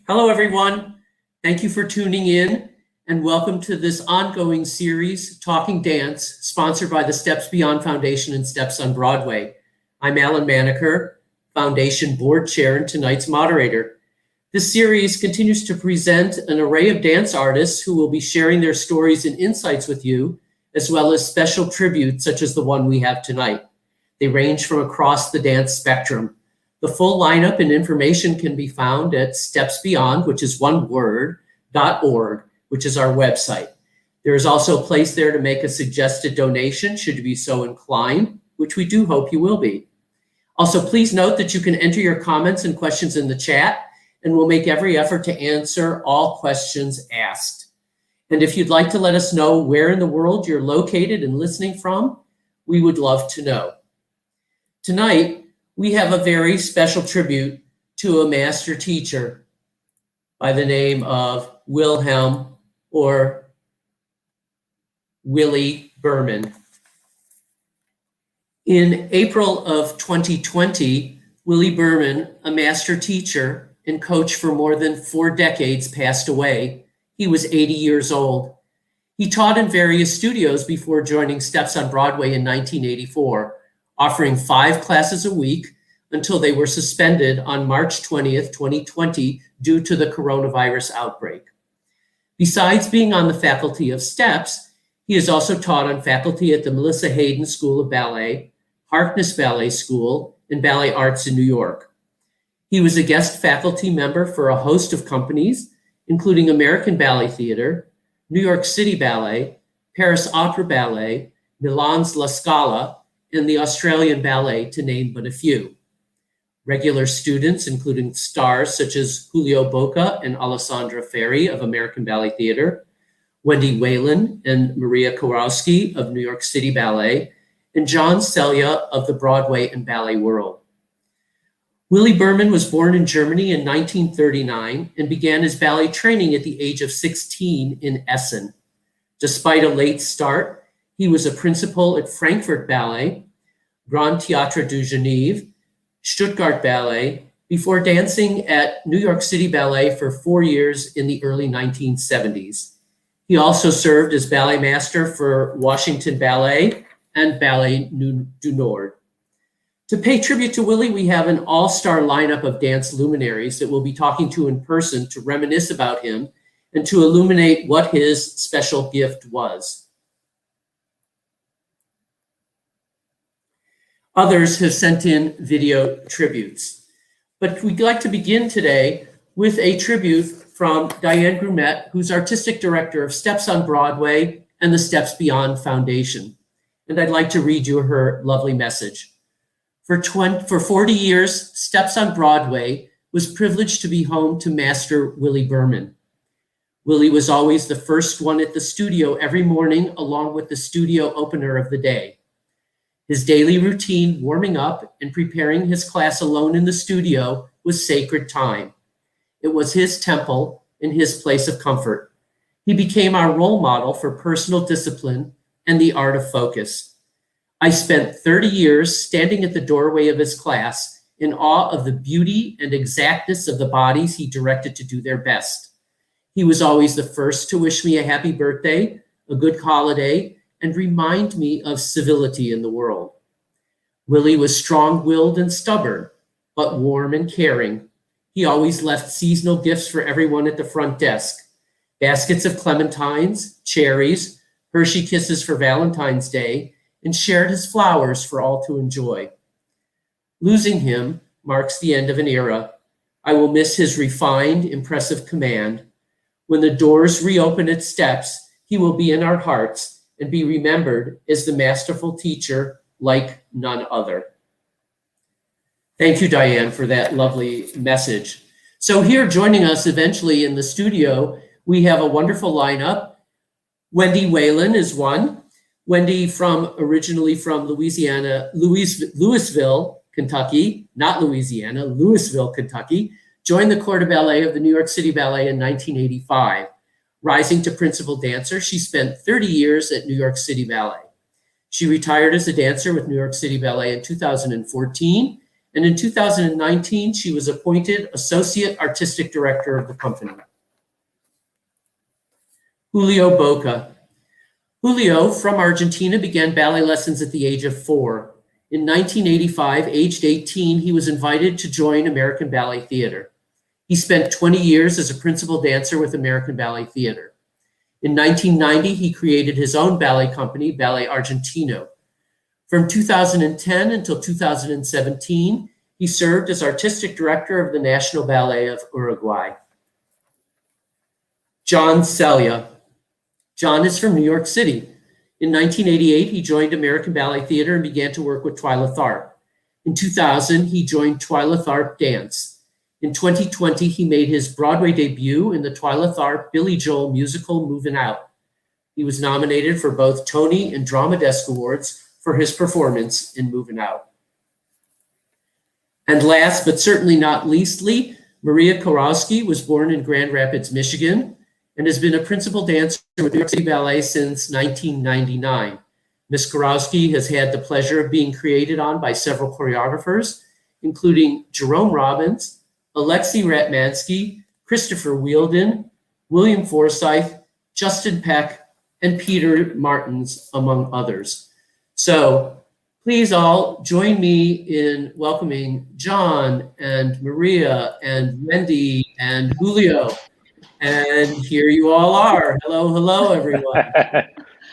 Hello, everyone. Thank you for tuning in and welcome to this ongoing series, Talking Dance, sponsored by the Steps Beyond Foundation and Steps on Broadway. I'm Allen Maniker, Foundation Board Chair and tonight's moderator. This series continues to present an array of dance artists who will be sharing their stories and insights with you, as well as special tributes such as the one we have tonight. They range from across the dance spectrum. The full lineup and information can be found at Steps Beyond, which is one word, .org, which is our website. There is also a place there to make a suggested donation, should you be so inclined, which we do hope you will be. Also, please note that you can enter your comments and questions in the chat, and we'll make every effort to answer all questions asked. And if you'd like to let us know where in the world you're located and listening from, we would love to know. Tonight, we have a very special tribute to a master teacher by the name of Wilhelm or Willie Burmann. In April of 2020, Willie Burmann, a master teacher and coach for more than 4 decades, passed away. He was 80 years old. He taught in various studios before joining Steps on Broadway in 1984, offering 5 classes a week until they were suspended on March 20th, 2020, due to the coronavirus outbreak. Besides being on the faculty of Steps, he has also taught on faculty at the Melissa Hayden School of Ballet, Harkness Ballet School, and Ballet Arts in New York. He was a guest faculty member for a host of companies, including American Ballet Theatre, New York City Ballet, Paris Opera Ballet, Milan's La Scala, and the Australian Ballet, to name but a few. Regular students, including stars such as Julio Bocca and Alessandra Ferri of American Ballet Theatre, Wendy Whelan and Maria Kowroski of New York City Ballet, and John Selya of the Broadway and ballet world. Willie Burmann was born in Germany in 1939 and began his ballet training at the age of 16 in Essen. Despite a late start, he was a principal at Frankfurt Ballet, Grand Théâtre du Genève, Stuttgart Ballet, before dancing at New York City Ballet for 4 years in the early 1970s. He also served as ballet master for Washington Ballet and Ballet du Nord. To pay tribute to Willie, we have an all-star lineup of dance luminaries that we'll be talking to in person to reminisce about him and to illuminate what his special gift was. Others have sent in video tributes. But we'd like to begin today with a tribute from Diane Grumet, who's Artistic Director of Steps on Broadway and the Steps Beyond Foundation. And I'd like to read you her lovely message. For 40 years, Steps on Broadway was privileged to be home to Master Willie Burmann. Willie was always the first one at the studio every morning, along with the studio opener of the day. His daily routine, warming up and preparing his class alone in the studio, was sacred time. It was his temple and his place of comfort. He became our role model for personal discipline and the art of focus. I spent 30 years standing at the doorway of his class in awe of the beauty and exactness of the bodies he directed to do their best. He was always the first to wish me a happy birthday, a good holiday, and remind me of civility in the world. Willie was strong-willed and stubborn, but warm and caring. He always left seasonal gifts for everyone at the front desk. Baskets of clementines, cherries, Hershey Kisses for Valentine's Day, and shared his flowers for all to enjoy. Losing him marks the end of an era. I will miss his refined, impressive command. When the doors reopen at Steps, he will be in our hearts and be remembered as the masterful teacher like none other. Thank you, Diane, for that lovely message. So here joining us eventually in the studio, we have a wonderful lineup. Wendy Whelan is one. Wendy originally from Louisville, Kentucky, not Louisiana, Louisville, Kentucky, joined the Corps de Ballet of the New York City Ballet in 1985. Rising to principal dancer, she spent 30 years at New York City Ballet. She retired as a dancer with New York City Ballet in 2014 and in 2019, she was appointed Associate Artistic Director of the company. Julio Bocca. Julio, from Argentina, began ballet lessons at the age of 4. In 1985, aged 18, he was invited to join American Ballet Theater. He spent 20 years as a principal dancer with American Ballet Theater. In 1990, he created his own ballet company, Ballet Argentino. From 2010 until 2017, he served as artistic director of the National Ballet of Uruguay. John Selya. John is from New York City. In 1988, he joined American Ballet Theater and began to work with Twyla Tharp. In 2000, he joined Twyla Tharp Dance. In 2020, he made his Broadway debut in the Twyla Tharp Billy Joel musical Movin' Out. He was nominated for both Tony and Drama Desk Awards for his performance in Movin' Out. And last but certainly not leastly, Maria Kowroski was born in Grand Rapids, Michigan, and has been a principal dancer with New York City Ballet since 1999. Ms. Kowroski has had the pleasure of being created on by several choreographers, including Jerome Robbins, Alexei Ratmansky, Christopher Wheeldon, William Forsythe, Justin Peck, and Peter Martins, among others. So please all join me in welcoming John and Maria and Wendy and Julio. And here you all are. Hello, hello, everyone.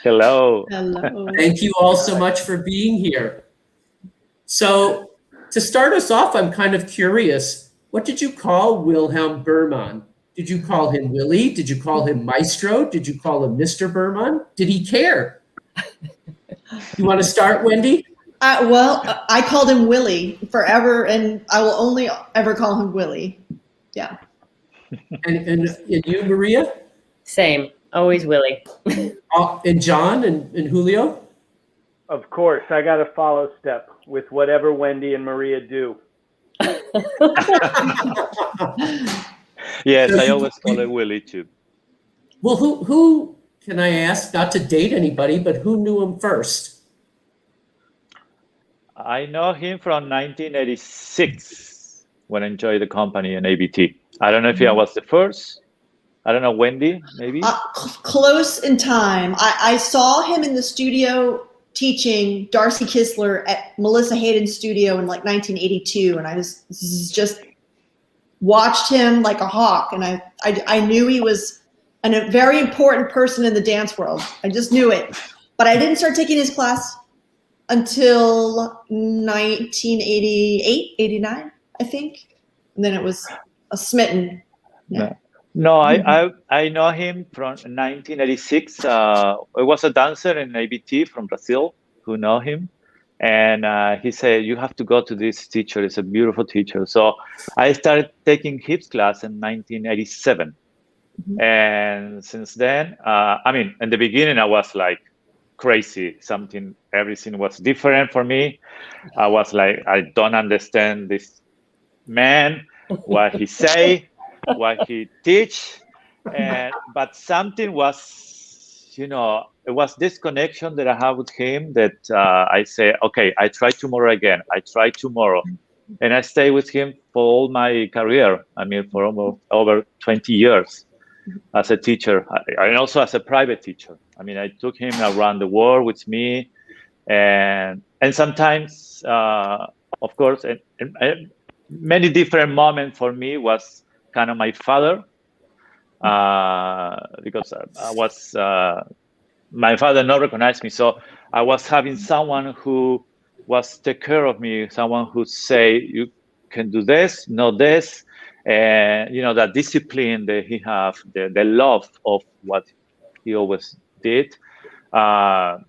Hello. Hello. Thank you all so much for being here. So to start us off, I'm kind of curious. What did you call Wilhelm Burmann? Did you call him Willie? Did you call him Maestro? Did you call him Mr. Burmann? Did he care? You want to start, Wendy? Well, I called him Willie forever, and I will only ever call him Willie. Yeah. And you, Maria? Same, always Willie. And John and Julio? Of course, I got to follow step with whatever Wendy and Maria do. Yes, I always call it Willie too. Well, who can I ask, not to date anybody, but who knew him first? I know him from 1986 when I joined the company in ABT. I don't know if I was the first. I don't know, Wendy, maybe? Close in time. I saw him in the studio teaching Darcy Kistler at Melissa Hayden's studio in like 1982, and I just watched him like a hawk, and I knew he was a very important person in the dance world. I just knew it. But I didn't start taking his class until 1988, 89, I think. And then it was a smitten. Yeah. No, I know him from 1986. I was a dancer in ABT from Brazil who know him. And he said, you have to go to this teacher. It's a beautiful teacher. So I started taking his class in 1987. Mm-hmm. And since then, in the beginning, I was like crazy. Everything was different for me. I was like, I don't understand this man, what he say, what he teach. But something was, it was this connection that I have with him that I say, okay, I try tomorrow again. I try tomorrow. And I stay with him for all my career. For almost over 20 years as a teacher, and also as a private teacher. I took him around the world with me. And sometimes, of course, and many different moments for me was kind of my father, because my father not recognized me. So I was having someone who was take care of me, someone who say, you can do this, not this. And, that discipline that he have, the love of what he always did. For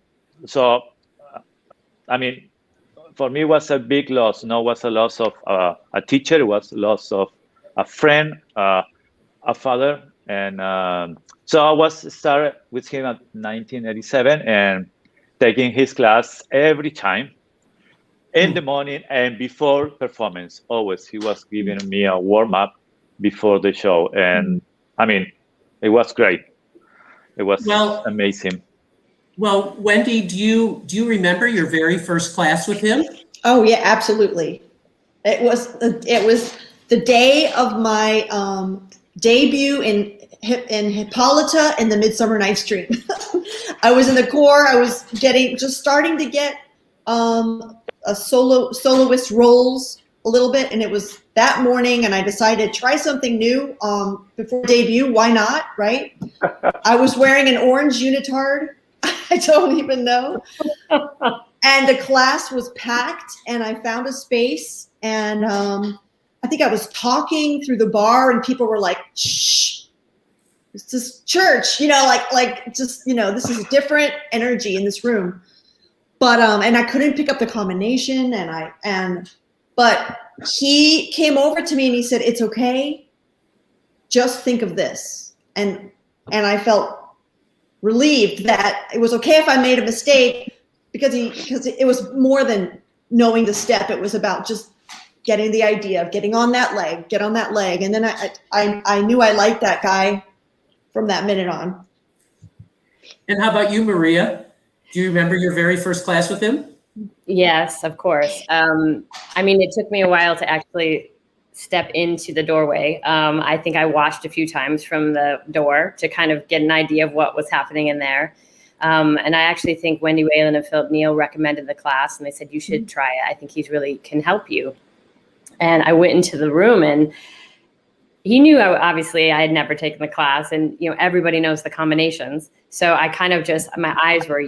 me, it was a big loss. It was a loss of a teacher. It was a loss of a friend, a father. And so I was started with him at 1987 and taking his class every time in the morning and before performance. Always, he was giving me a warm-up before the show. And it was great. It was amazing. Well, Wendy, do you remember your very first class with him? Oh yeah, absolutely. It was the day of my debut in Hippolyta in the Midsummer Night's Dream. I was in the corps. I was just starting to get a soloist roles a little bit, and it was that morning, and I decided to try something new before debut. Why not, right? I was wearing an orange unitard. I don't even know. And the class was packed, and I found a space, and I think I was talking through the bar, and people were like, shh, it's this church, like just, this is a different energy in this room. But, and I couldn't pick up the combination, but he came over to me and he said, it's okay. Just think of this. And I felt relieved that it was okay if I made a mistake, because it was more than knowing the step. It was about just getting the idea of get on that leg. And then I knew I liked that guy from that minute on. And how about you, Maria? Do you remember your very first class with him? Yes, of course. I mean, it took me a while to actually step into the doorway. I think I watched a few times from the door to kind of get an idea of what was happening in there. And I actually think Wendy Whelan and Philip Neal recommended the class, and they said, you should try it. I think he's really can help you. And I went into the room, and he knew obviously I had never taken the class, and everybody knows the combinations. So I kind of my eyes were,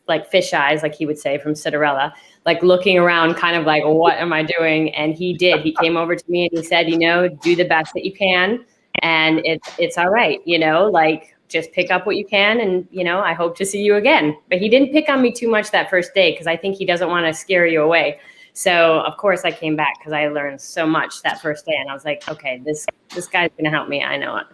like fish eyes, like he would say from Cinderella, like looking around, kind of like, what am I doing? And he did. He came over to me and he said, do the best that you can, and it's all right, like just pick up what you can, and I hope to see you again. But he didn't pick on me too much that first day, because I think he doesn't want to scare you away. So of course I came back, because I learned so much that first day, and I was like, okay, this guy's gonna help me. I know it.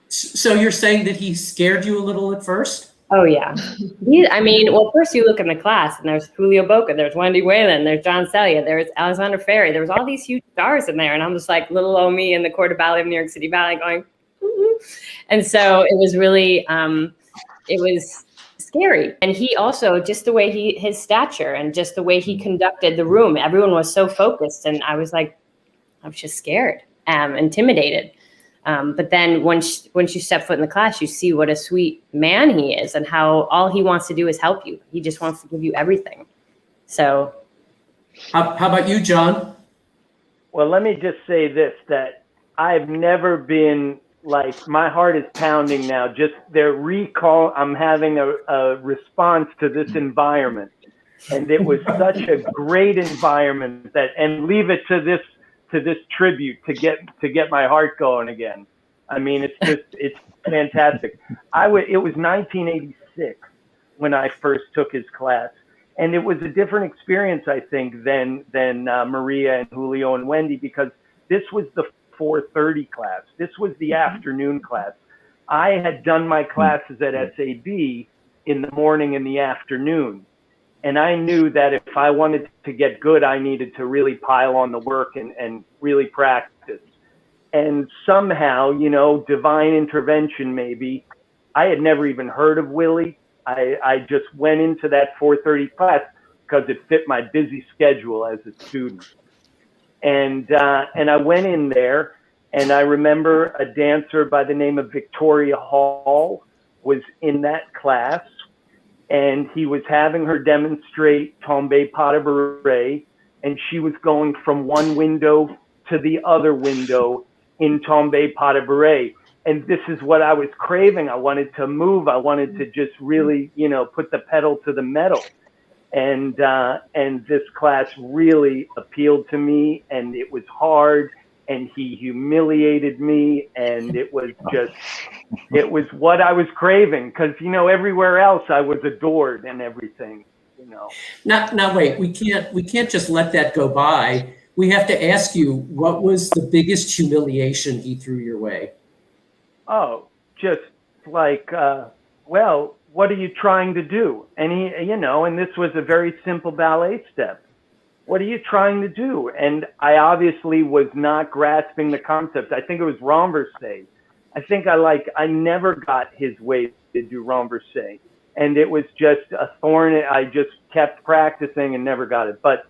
So you're saying that he scared you a little at first? Oh yeah. First you look in the class, and there's Julio Bocca, there's Wendy Whelan, there's John Selya, there's Alexander Ferry, there was all these huge stars in there, and I'm just like little old me in the Corps de Ballet of New York City Ballet going, and so it was really, it was scary. And he also, just the way his stature and just the way he conducted the room, everyone was so focused, and I was just scared, intimidated. But then once you step foot in the class, you see what a sweet man he is, and how all he wants to do is help you. He just wants to give you everything. So. How about you, John? Well, let me just say this, that I've never been like, my heart is pounding now. Just I'm having a response to this environment. And it was such a great environment and leave it to this tribute to get my heart going again. I mean, it's fantastic. It was 1986 when I first took his class, and it was a different experience, I think, than Maria and Julio and Wendy, because this was the 4:30 class. This was the afternoon class. I had done my classes at SAB in the morning and the afternoon. And I knew that if I wanted to get good, I needed to really pile on the work and really practice. And somehow, divine intervention maybe, I had never even heard of Willie. I just went into that 4:30 class because it fit my busy schedule as a student. And I went in there, and I remember a dancer by the name of Victoria Hall was in that class. And he was having her demonstrate Tombe pas de bourrée, and she was going from one window to the other window in Tombe pas de bourrée. And this is what I was craving. I wanted to move. I wanted to just really, put the pedal to the metal. And this class really appealed to me, and it was hard, and he humiliated me, and it was what I was craving, because everywhere else I was adored and everything. Now wait, we can't just let that go by. We have to ask you, what was the biggest humiliation he threw your way? Oh, just like, well, what are you trying to do? And and this was a very simple ballet step. What are you trying to do? And I obviously was not grasping the concept. I think it was renversé. I think I never got his way to do renversé. And it was just a thorn. I just kept practicing and never got it. But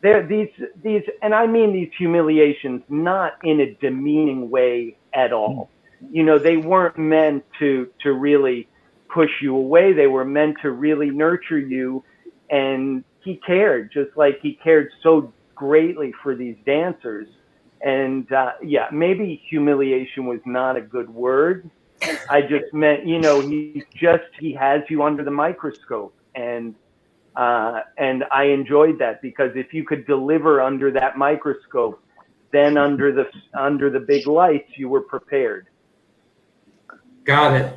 these, and I mean these humiliations not in a demeaning way at all. You know, they weren't meant to really push you away. They were meant to really nurture you. And he cared, just like he cared so greatly for these dancers. And yeah, maybe humiliation was not a good word. I just meant, you know, he has you under the microscope. And I enjoyed that, because if you could deliver under that microscope, then under the big lights, you were prepared. Got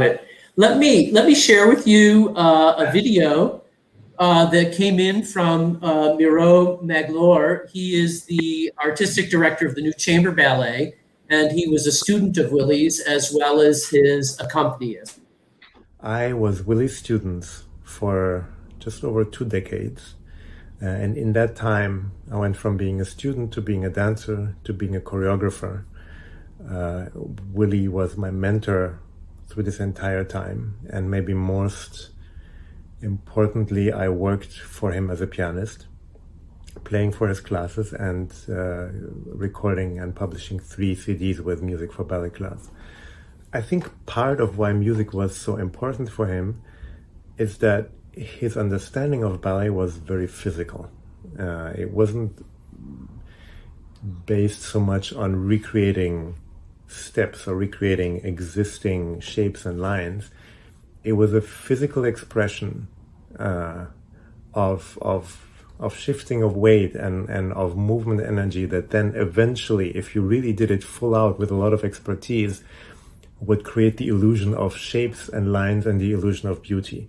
it. Let me share with you a video that came in from Miro Maglor. He is the artistic director of the new Chamber Ballet, and he was a student of Willie's as well as his accompanist. I was Willie's student for just over 2 decades. And in that time, I went from being a student to being a dancer to being a choreographer. Willie was my mentor through this entire time. And maybe most importantly, I worked for him as a pianist, playing for his classes and recording and publishing 3 CDs with music for ballet class. I think part of why music was so important for him is that his understanding of ballet was very physical. It wasn't based so much on recreating steps or recreating existing shapes and lines. It was a physical expression of shifting of weight and of movement energy that then eventually, if you really did it full out with a lot of expertise, would create the illusion of shapes and lines and the illusion of beauty.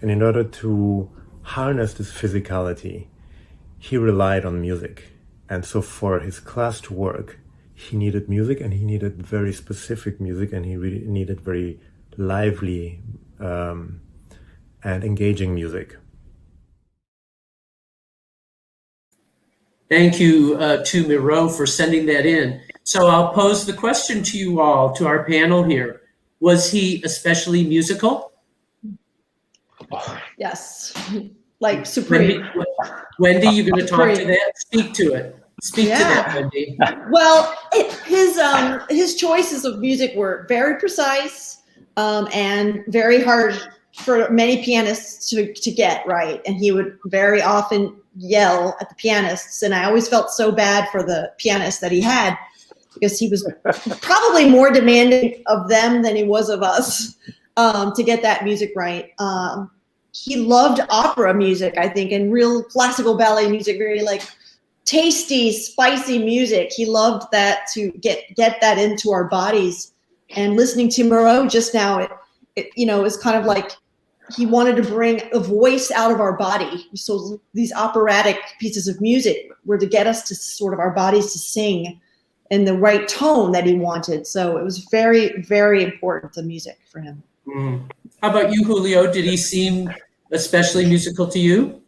And in order to harness this physicality, he relied on music. And so for his class to work, he needed music, and he needed very specific music, and he really needed very lively and engaging music. Thank you to Miro for sending that in. So I'll pose the question to you all, to our panel here. Was he especially musical? Yes, like supreme. Wendy, you're going to talk to that? Speak to it. Speak to that, Wendy. Well, his choices of music were very precise and very hard for many pianists to get right. And he would very often yell at the pianists. And I always felt so bad for the pianists that he had, because he was probably more demanding of them than he was of us to get that music right. He loved opera music, I think, and real classical ballet music, very like tasty, spicy music. He loved that, to get that into our bodies. And listening to Moreau just now, it is kind of like he wanted to bring a voice out of our body. So these operatic pieces of music were to get us to sort of our bodies to sing in the right tone that he wanted. So it was very, very important, the music for him. Mm. How about you, Julio? Did he seem especially musical to you?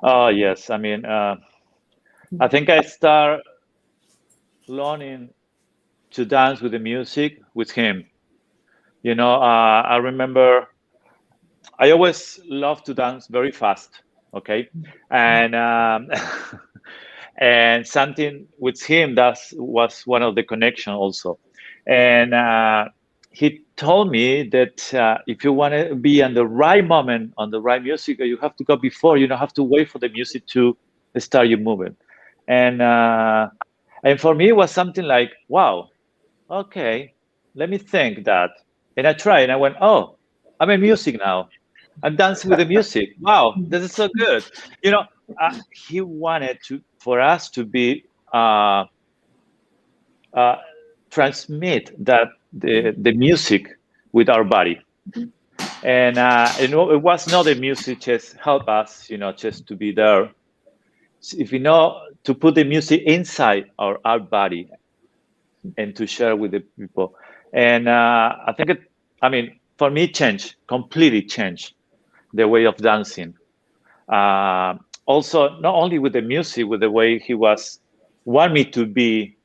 Oh, yes. I mean, I think I start learning to dance with the music with him. You know, I remember I always loved to dance very fast, okay? And and something with him, that was one of the connection also. And he told me that if you want to be on the right moment, on the right music, you have to go before. You don't have to wait for the music to start you moving. And for me, it was something like, wow, okay, let me think that. And I tried, and I went, oh, I'm in music now. I'm dancing with the music. Wow, this is so good. You know, he wanted for us to be transmit that the music with our body. And it was not the music just help us, just to be there. If you know, to put the music inside our body and to share with the people. And I think for me, completely changed the way of dancing. Also, not only with the music, with the way he want me to be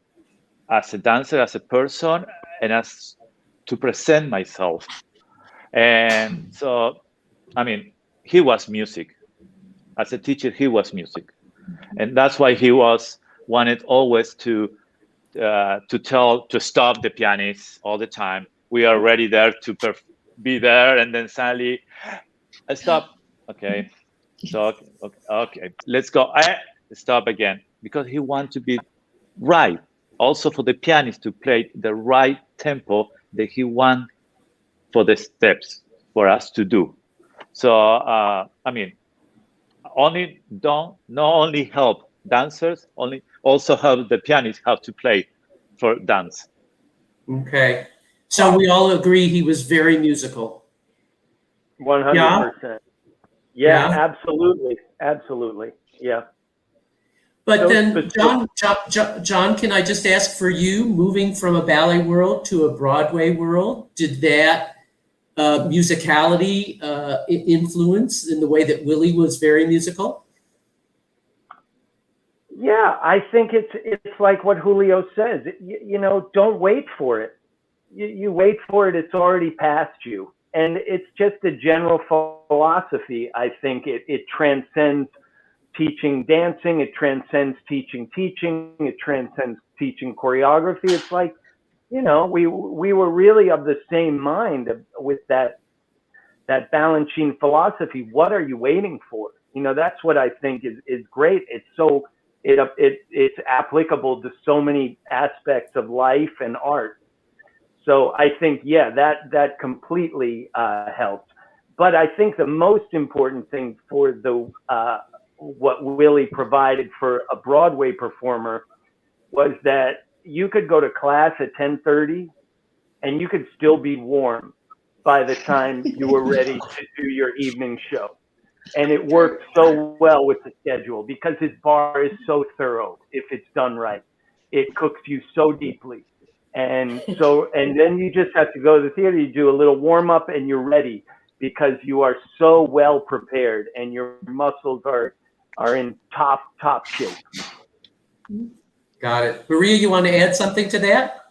as a dancer, as a person, and as to present myself. And so, he was music. As a teacher, he was music. And that's why he wanted always to stop the pianist all the time. We are ready there to be there, and then suddenly, stop. Okay, so okay, let's go. Stop again, because he wants to be right. Also for the pianist to play the right tempo that he wants for the steps for us to do. So I mean, not only help dancers, also help the pianist how to play for dance. Okay. So we all agree he was very musical. 100%. Yeah, absolutely. Absolutely. Yeah. But So then, John, can I just ask for you, moving from a ballet world to a Broadway world, did that musicality influence in the way that Willie was very musical? Yeah, I think it's like what Julio says. You know, don't wait for it. You wait for it, it's already past you. And it's just a general philosophy. I think it transcends teaching dancing. It transcends teaching. It transcends teaching choreography. It's like, you know, we were really of the same mind with that Balanchine philosophy. What are you waiting for? You know, that's what I think is great. It's so it's applicable to so many aspects of life and art. So I think, yeah, that completely helped. But I think the most important thing for what Willie provided for a Broadway performer was that you could go to class at 10:30 and you could still be warm by the time you were ready to do your evening show. And it worked so well with the schedule because his bar is so thorough if it's done right. It cooks you so deeply. And then you just have to go to the theater, you do a little warm up and you're ready because you are so well prepared and your muscles are in top shape. Got it. Maria, you want to add something to that?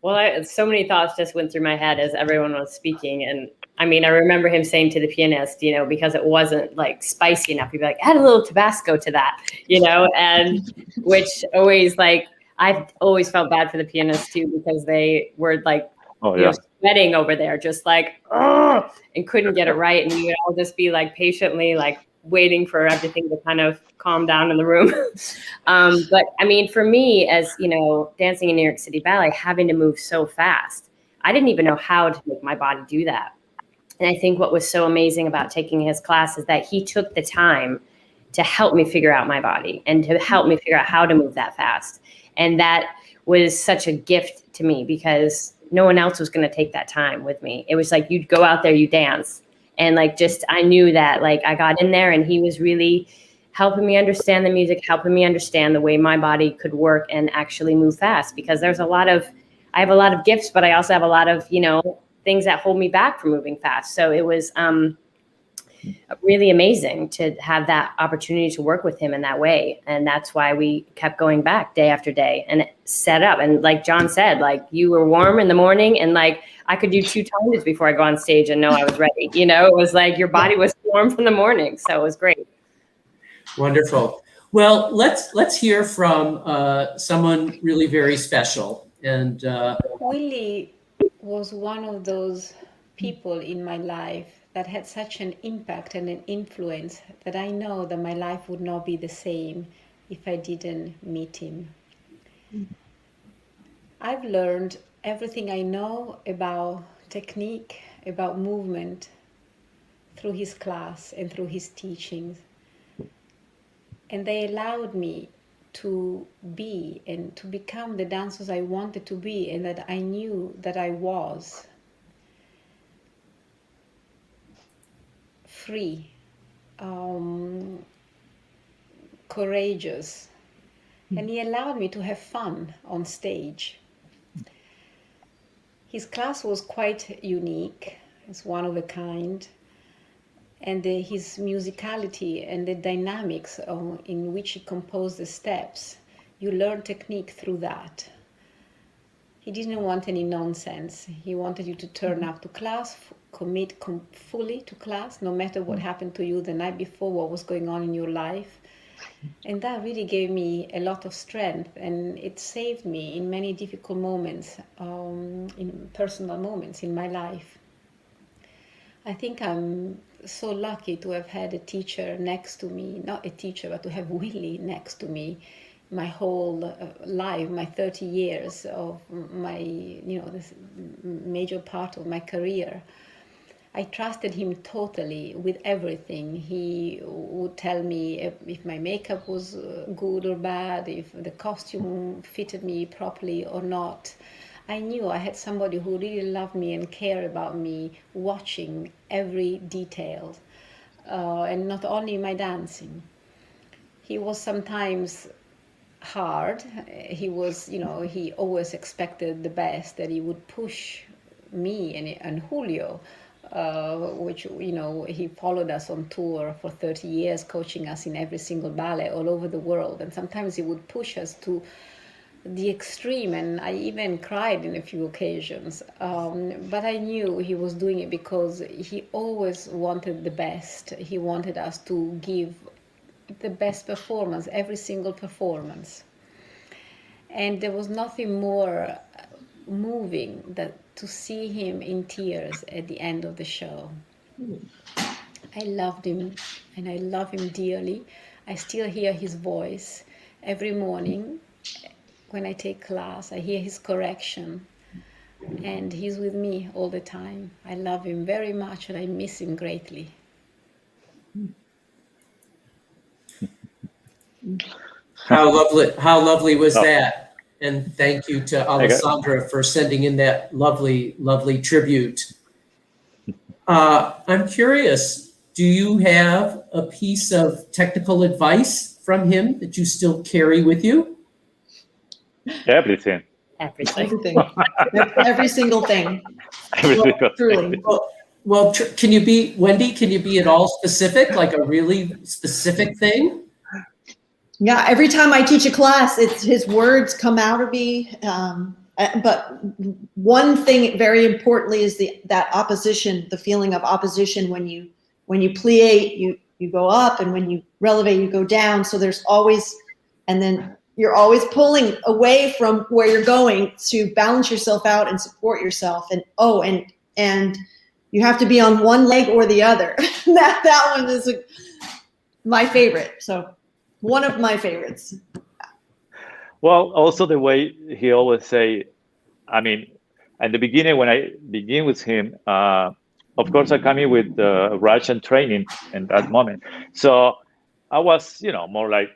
Well, so many thoughts just went through my head as everyone was speaking. And I mean, I remember him saying to the pianist, you know, because it wasn't like spicy enough, he'd be like, add a little Tabasco to that, you know, and which always like, I've always felt bad for the pianists too, because they were like, you know, sweating over there, just like, oh, and couldn't get it right. And we would all just be like patiently like waiting for everything to kind of calm down in the room. But I mean, for me, as you know, dancing in New York City Ballet, having to move so fast, I didn't even know how to make my body do that. And I think what was so amazing about taking his class is that he took the time to help me figure out my body and to help me figure out how to move that fast. And that was such a gift to me because no one else was going to take that time with me. It was like, you'd go out there, you dance. And like, just, I knew that like I got in there and he was really helping me understand the music, helping me understand the way my body could work and actually move fast, because I have a lot of gifts, but I also have a lot of, you know, things that hold me back from moving fast. So it was really amazing to have that opportunity to work with him in that way. And that's why we kept going back day after day and set up. And like John said, like you were warm in the morning and like I could do 2 times before I go on stage and know I was ready. You know, it was like your body was warm from the morning. So it was great. Wonderful. Well, let's hear from someone really very special. And Willie was one of those people in my life that had such an impact and an influence that I know that my life would not be the same if I didn't meet him. I've learned everything I know about technique, about movement, through his class and through his teachings. And they allowed me to be and to become the dancers I wanted to be and that I knew that I was. Free, courageous, and he allowed me to have fun on stage. His class was quite unique, it's one of a kind, and his musicality and the dynamics in which he composed the steps, you learn technique through that. He didn't want any nonsense. He wanted you to turn up to class, commit fully to class, no matter what happened to you the night before, what was going on in your life. And that really gave me a lot of strength, and it saved me in many difficult moments, in personal moments in my life. I think I'm so lucky to have had a teacher next to me, not a teacher, but to have Willie next to me my whole life, my 30 years of my, this major part of my career. I trusted him totally with everything. He would tell me if my makeup was good or bad, if the costume fitted me properly or not. I knew I had somebody who really loved me and cared about me, watching every detail, and not only my dancing. He was sometimes hard. He was, he always expected the best, that he would push me and Julio, which, he followed us on tour for 30 years, coaching us in every single ballet all over the world. And sometimes he would push us to the extreme, and I even cried in a few occasions. But I knew he was doing it because he always wanted the best. He wanted us to give the best performance, every single performance. And there was nothing more moving than to see him in tears at the end of the show. I loved him, and I love him dearly. I still hear his voice every morning when I take class. I hear his correction, and he's with me all the time. I love him very much, and I miss him greatly. How lovely was that? And thank you to Alessandra for sending in that lovely, lovely tribute. I'm curious, do you have a piece of technical advice from him that you still carry with you? Everything. Every single thing. Truly. Well, can you be, Wendy, can you be at all specific, like a really specific thing? Yeah, every time I teach a class, it's his words come out of me. But one thing very importantly is that opposition, the feeling of opposition when you pliate, you go up, and when you relevate, you go down. So there's always, and then you're always pulling away from where you're going to balance yourself out and support yourself. And you have to be on one leg or the other. that one is my favorite. So one of my favorites. Well, also the way he always say, I mean, at the beginning, when I begin with him, of course, I come in with Russian training in that moment. So I was, more like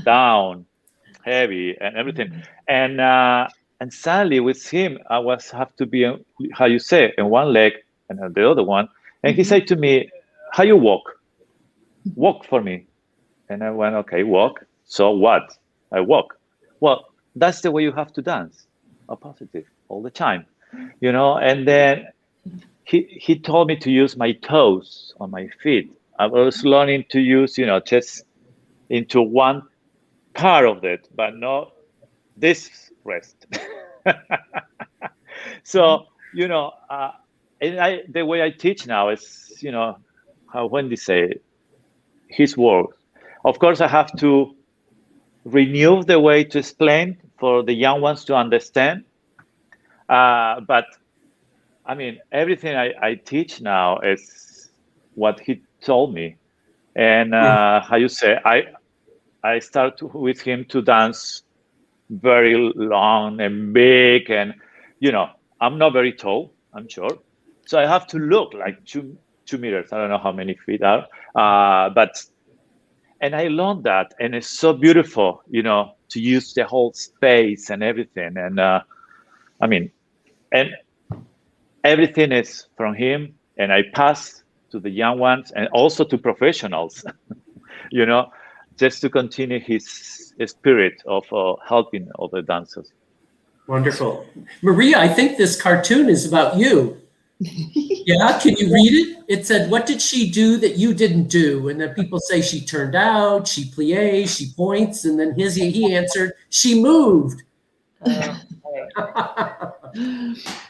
down, heavy, and everything. And suddenly with him, I have to be, how you say, in one leg and the other one. And he said to me, "How you walk? Walk for me." And I went, "Okay, walk. So what? I walk." Well, that's the way you have to dance, a positive all the time, And then he told me to use my toes on my feet. I was learning to use, just into one part of it, but not this rest. So, and the way I teach now is, how Wendy say, his words. Of course, I have to renew the way to explain for the young ones to understand. But I mean, everything I teach now is what he told me. And how you say, I start with him to dance very long and big. And, I'm not very tall, I'm short. So I have to look like two meters. I don't know how many feet are. And I learned that, and it's so beautiful, to use the whole space and everything. And and everything is from him, and I pass to the young ones and also to professionals, just to continue his spirit of helping other dancers. Wonderful. Maria, I think this cartoon is about you. Yeah, can you read it? It said, "What did she do that you didn't do?" And then people say she turned out, she plies, she points, and then he answered, "She moved."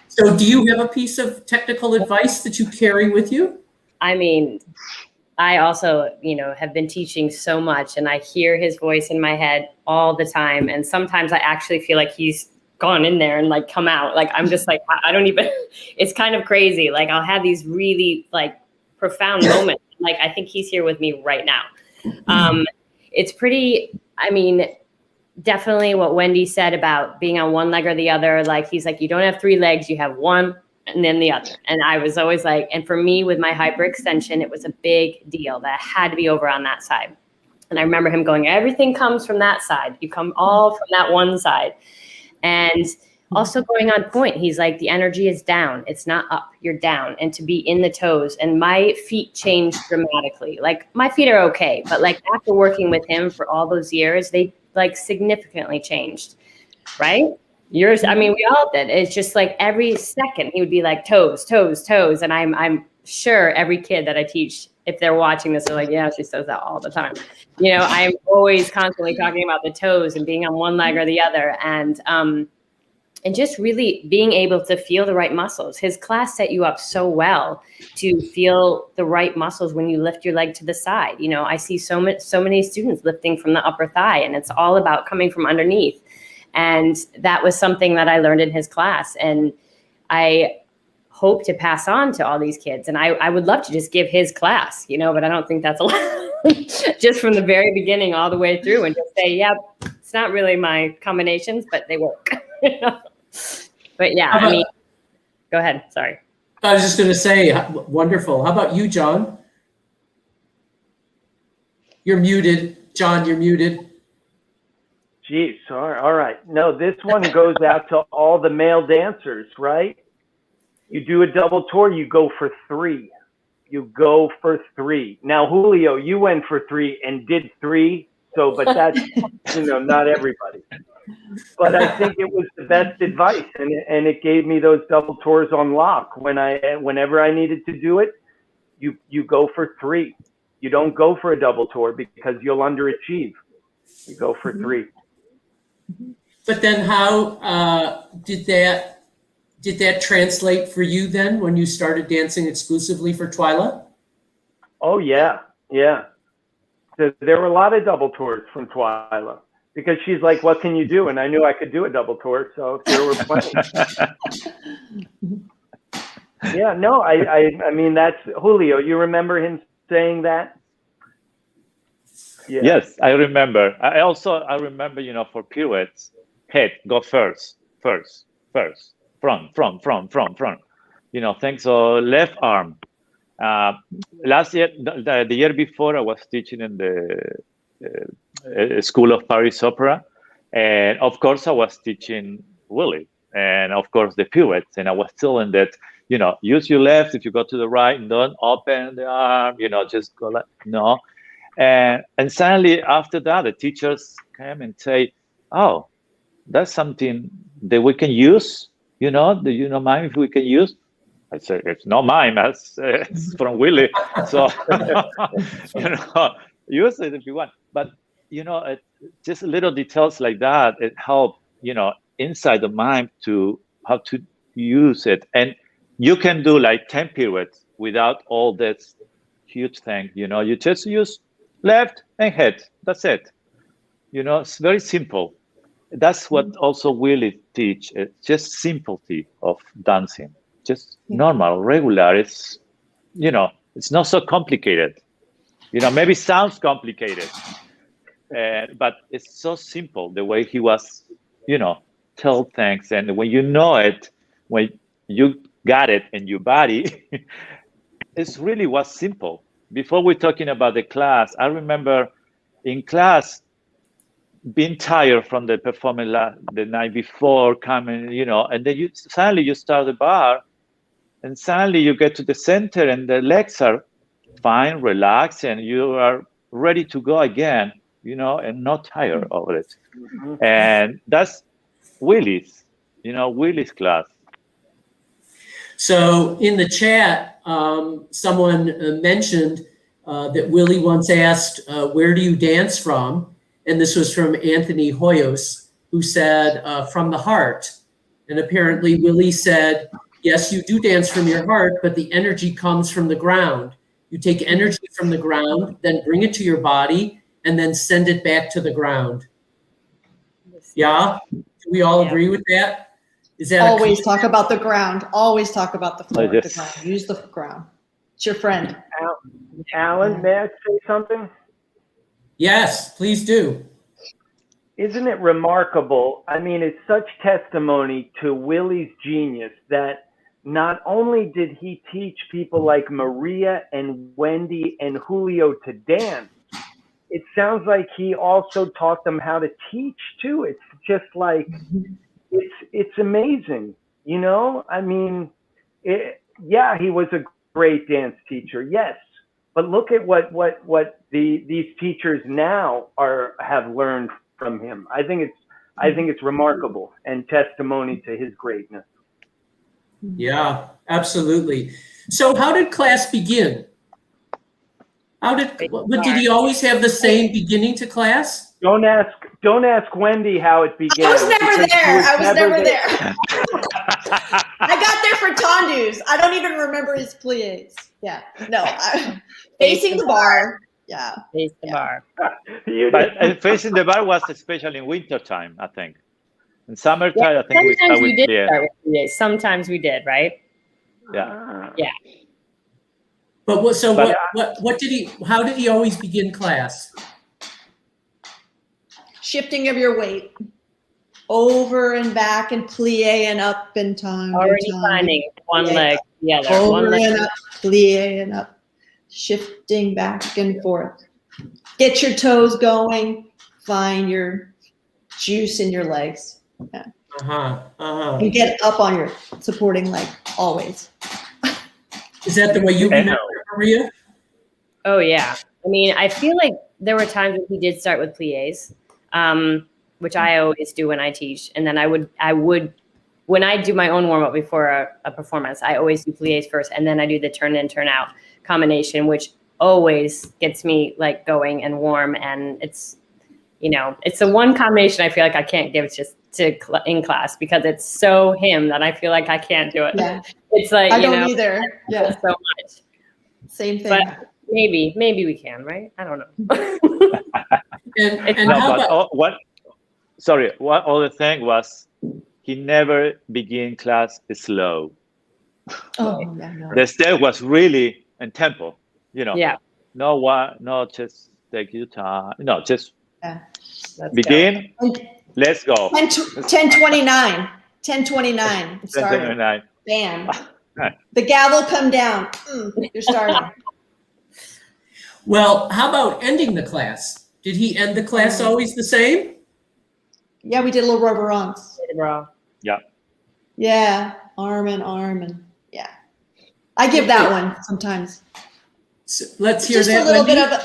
So do you have a piece of technical advice that you carry with you? I mean, I also, have been teaching so much, and I hear his voice in my head all the time. And sometimes I actually feel like he's gone in there and like come out. Like, I'm just like, I don't even, it's kind of crazy. Like, I'll have these really like profound moments. Like, I think he's here with me right now. It's pretty, definitely what Wendy said about being on one leg or the other. Like, he's like, you don't have 3 legs, you have one and then the other. And I was always like, and for me with my hyperextension, it was a big deal that I had to be over on that side. And I remember him going, everything comes from that side. You come all from that one side. And also going on point, he's like, the energy is down. It's not up, you're down. And to be in the toes. And my feet changed dramatically. Like, my feet are okay. But like, after working with him for all those years, they like significantly changed, right? Yours, we all did. It's just like every second he would be like toes, toes, toes. And I'm sure every kid that I teach, if they're watching this, they're like, yeah, she says that all the time. I'm always constantly talking about the toes and being on one leg or the other. And just really being able to feel the right muscles. His class set you up so well to feel the right muscles when you lift your leg to the side. I see so many students lifting from the upper thigh, and it's all about coming from underneath. And that was something that I learned in his class. And I hope to pass on to all these kids. And I would love to just give his class, but I don't think that's allowed. Just from the very beginning all the way through, and just say, yeah, it's not really my combinations, but they work. But yeah, go ahead. Sorry. I was just going to say, wonderful. How about you, John? You're muted. John, you're muted. Geez, all right. No, this one goes out to all the male dancers, right? You do a double tour, you go for 3. You go for 3. Now, Julio, you went for 3 and did 3. So, but that's, not everybody. But I think it was the best advice, and it gave me those double tours on lock. Whenever I needed to do it, you go for 3. You don't go for a double tour because you'll underachieve. You go for 3. But then how did that translate for you then when you started dancing exclusively for Twyla? Oh, yeah. There were a lot of double tours from Twyla because she's like, what can you do? And I knew I could do a double tour, so there were plenty. Yeah, no, I mean, that's Julio. You remember him saying that? Yeah. Yes, I remember. I remember, for pirouettes, head, go first, front. Thanks. So left arm. Last year, the year before, I was teaching in the School of Paris Opera. And of course, I was teaching Willie. And of course, the pirouettes. And I was telling that, use your left if you go to the right, and don't open the arm, just go like, no. And suddenly after that, the teachers came and say, oh, that's something that we can use, do you know mind if we can use? I said, it's not mine, it's from Willie. So, use it if you want. But, just little details like that, it helped, inside the mind to how to use it. And you can do like 10 pirouettes without all this huge thing, you just use left and head. That's it. It's very simple. That's what also Willie teach. It's just simplicity of dancing. Just normal, regular. It's, it's not so complicated. Maybe sounds complicated, but it's so simple the way he was, tell things. And when you know it, when you got it in your body, it really was simple. Before we're talking about the class, I remember in class being tired from the performance the night before, coming, and then suddenly you start the bar, and suddenly you get to the center, and the legs are fine, relaxed, and you are ready to go again, and not tired of it. Mm-hmm. And that's Willie's class. So in the chat, someone mentioned that Willie once asked, where do you dance from? And this was from Anthony Hoyos, who said, from the heart. And apparently Willie said, yes, you do dance from your heart, but the energy comes from the ground. You take energy from the ground, then bring it to your body, and then send it back to the ground. Yeah? Do we all agree with that? Is that always talk about the ground? Always talk about the floor, yes. the ground. Use the ground. It's your friend. Alan, may I say something? Yes, please do. Isn't it remarkable? I mean, it's such testimony to Willie's genius that not only did he teach people like Maria and Wendy and Julio to dance, it sounds like he also taught them how to teach too. It's just like, it's amazing, you know? I mean, yeah, he was a great dance teacher, yes. But look at what these teachers now have learned from him. I think it's remarkable and testimony to his greatness. Yeah, absolutely. So how did class begin? Did he always have the same beginning to class? Don't ask Wendy how it began. I was never there. I was never there. there. I got there for tendus. I don't even remember his pliés. Yeah. No. Facing the bar. Yeah. Face the bar. But facing the bar was especially in winter time, I think. In summertime, I think Sometimes we did yeah. start with pliés. Sometimes we did, right? Yeah. Yeah. But what did he? How did he always begin class? Shifting of your weight. Over and back and plie and up and time. Already finding one leg together. Over One leg. and up, plie and up. Shifting back and forth. Get your toes going. Find your juice in your legs. Yeah. And get up on your supporting leg, always. Is that the way you remember it, Maria? Oh, yeah. I mean, I feel like there were times when he did start with pliés, which I always do when I teach. And then I would, when I do my own warm-up before a performance, I always do pliés first, and then I do the turn in, turn out combination, which always gets me like going and warm. And it's, you know, it's the one combination I feel like I can't give just in class because it's so him that I feel like I can't do it. Yeah. It's like, I don't either. Yeah. So much. Same thing. But maybe we can, right? I don't know. And No, how but about, one other thing was he never began class slow. Oh, yeah, no. The step was really in tempo, you know. Yeah. No, just take your time. No, just Let's begin. And Let's go. 10:29. 10:29. Starting. 10:29. Bam. The gavel come down. You're starting. well, how about ending the class? Did he end the class always the same? Yeah, we did a little reverence. go. Yeah. Yeah, arm and yeah. I give that one sometimes. So let's hear Just that. a little Wendy. bit of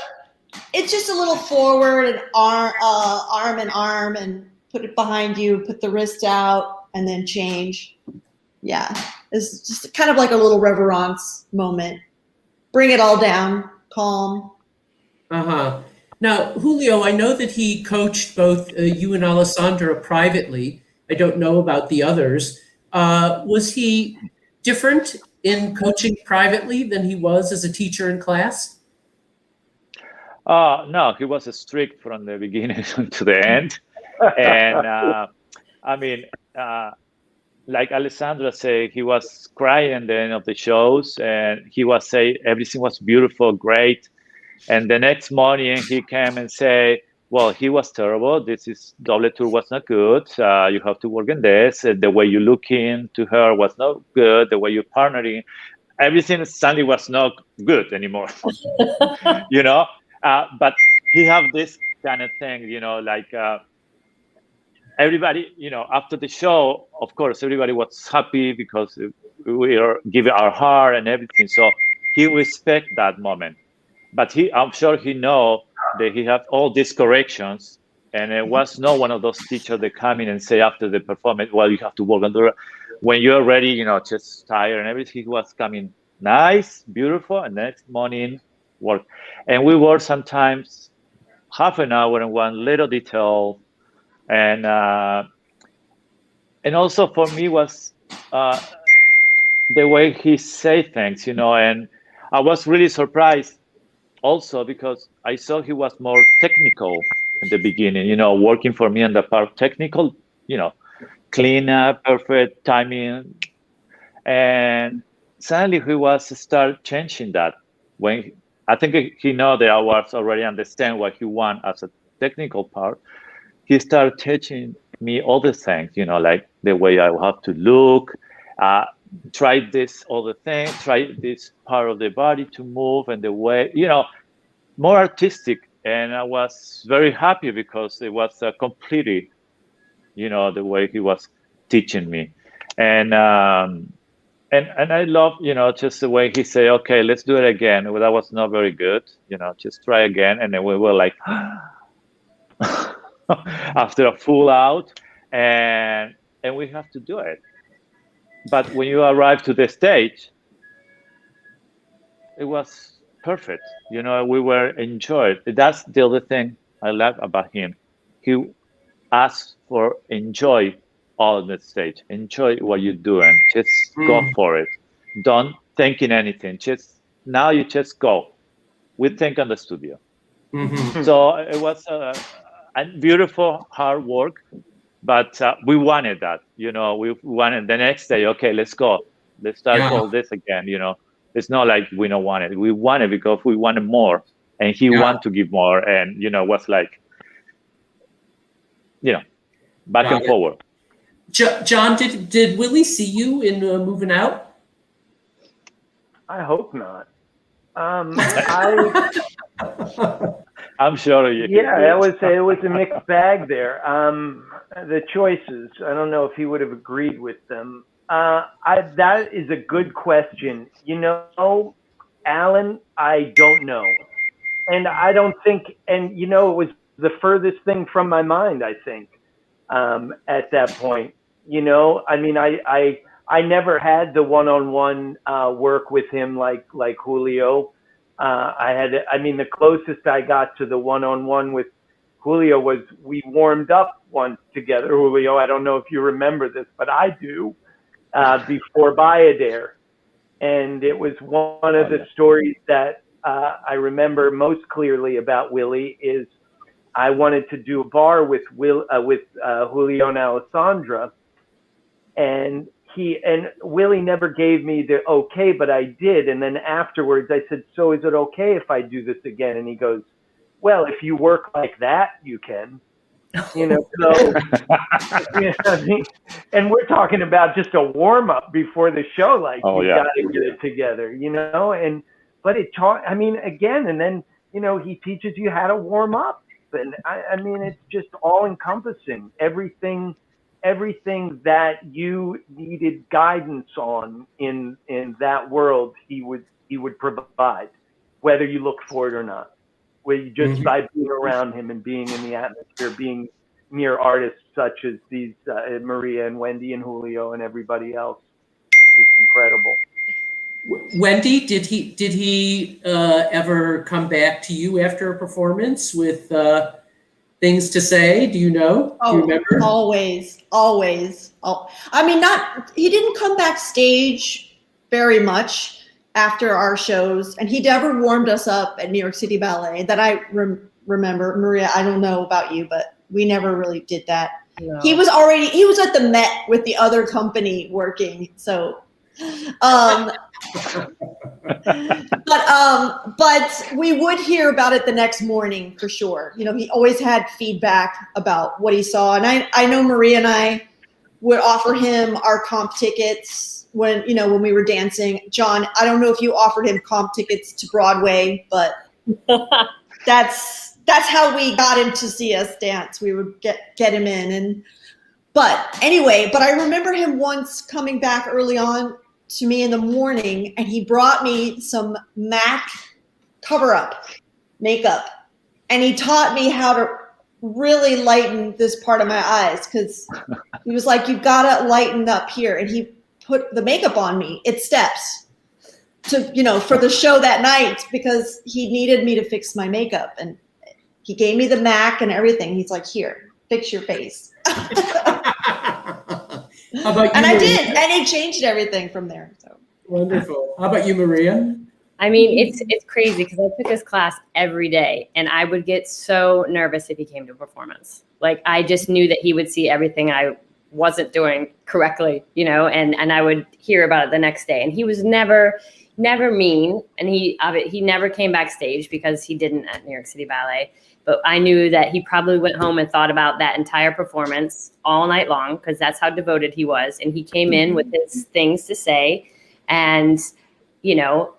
it's just a little forward and arm and put it behind you, put the wrist out and then change. Yeah. It's just kind of like a little reverence moment. Bring it all down, calm. Now, Julio, I know that he coached both you and Alessandra privately. I don't know about the others. Was he different in coaching privately than he was as a teacher in class? No, he was strict from the beginning to the end. And I mean, like Alessandra said, he was crying at the end of the shows, and he was saying everything was beautiful, great. And the next morning he came and say, well, he was terrible. This double tour was not good. You have to work on this. The way you look into her was not good. The way you're partnering, everything suddenly was not good anymore. You know, but he have this kind of thing, you know, like everybody, you know, after the show, of course, everybody was happy because we are giving our heart and everything. So he respect that moment. But I'm sure he know that he have all these corrections, and it was not one of those teachers that come in and say after the performance, well, you have to work on the, when you're ready, you know, just tired and everything. He was coming nice, beautiful, and next morning work. And we work sometimes half an hour in one little detail, and also for me was the way he say things, you know, and I was really surprised also because I saw he was more technical in the beginning, working for me on the part technical, clean up, perfect timing. And suddenly he start changing that. When I think he know that I was already understand what he want as a technical part, he started teaching me all the things, like the way I have to look, try this other thing, try this part of the body to move, and the way, more artistic. And I was very happy because it was completely, the way he was teaching me. And I love, just the way he said, okay, let's do it again. Well, that was not very good, just try again. And then we were like, after a full out, and we have to do it. But when you arrive to the stage, it was perfect. We were enjoyed. That's the other thing I love about him. He asked for enjoy all the stage. Enjoy what you're doing. Just go for it. Don't think in anything. Now you just go. We think on the studio. Mm-hmm. So it was a beautiful hard work, but we wanted that. We wanted the next day. Okay, let's go. Let's start all this again. It's not like we don't want it. We want it because we wanted more, and he wanted to give more, and was like, back and forward. John, did Willie see you in Moving Out? I hope not. I'm sure you. Yeah, it was a mixed bag there. The choices, I don't know if he would have agreed with them. That is a good question. Alan, I don't know. And I don't think, and it was the furthest thing from my mind, I think, at that point. I never had the one-on-one work with him like Julio. The closest I got to the one-on-one with Julio was we warmed up once together, Julio. I don't know if you remember this, but I do, before Bayadere. And it was one of the stories that I remember most clearly about Willie is I wanted to do a bar with Julio and Alessandra, and Willie never gave me the okay, but I did. And then afterwards I said, so is it okay if I do this again? And he goes, well, if you work like that, you can. So, and we're talking about just a warm up before the show, like you got to get it together, but it taught, again, and then, he teaches you how to warm up. And it's just all encompassing, everything that you needed guidance on in that world, he would provide, whether you look for it or not. Where you just by being around him and being in the atmosphere, being near artists such as these Maria and Wendy and Julio and everybody else, it's incredible. Wendy, did he ever come back to you after a performance with things to say? Do you know? Oh, do you remember? Always. He didn't come backstage very much after our shows, and he never warmed us up at New York City Ballet that I remember. Maria, I don't know about you, but we never really did that. No. He was at the Met with the other company working. So, but we would hear about it the next morning for sure. He always had feedback about what he saw. And I know Maria and I would offer him our comp tickets when we were dancing. John, I don't know if you offered him comp tickets to Broadway, but that's how we got him to see us dance. We would get him in. But I remember him once coming back early on to me in the morning, and he brought me some MAC cover-up makeup, and he taught me how to really lighten this part of my eyes, because he was like, you've got to lighten up here, and he put the makeup on me. It steps to, for the show that night, because he needed me to fix my makeup, and he gave me the MAC and everything. He's like, here, fix your face. How about you, and Maria? I did, and it changed everything from there. So wonderful. How about you, Maria? I mean, it's crazy because I took his class every day, and I would get so nervous if he came to a performance. Like, I just knew that he would see everything I wasn't doing correctly, you know, and I would hear about it the next day. And he was never mean, and he never came backstage because he didn't at New York City Ballet. But I knew that he probably went home and thought about that entire performance all night long because that's how devoted he was. And he came in with his things to say, and you know,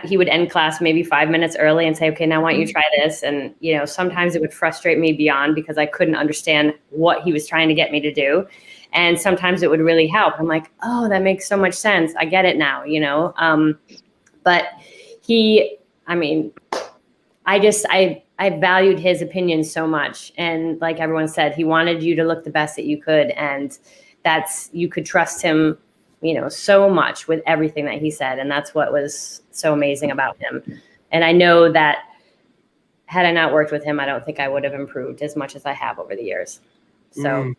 he would end class maybe 5 minutes early and say, okay, now why don't you try this? And, you know, sometimes it would frustrate me beyond because I couldn't understand what he was trying to get me to do. And sometimes it would really help. I'm like, oh, that makes so much sense. I get it now, you know? But I valued his opinion so much. And like everyone said, he wanted you to look the best that you could. And you could trust him, you know, so much with everything that he said. And that's what was so amazing about him. And I know that had I not worked with him, I don't think I would have improved as much as I have over the years. So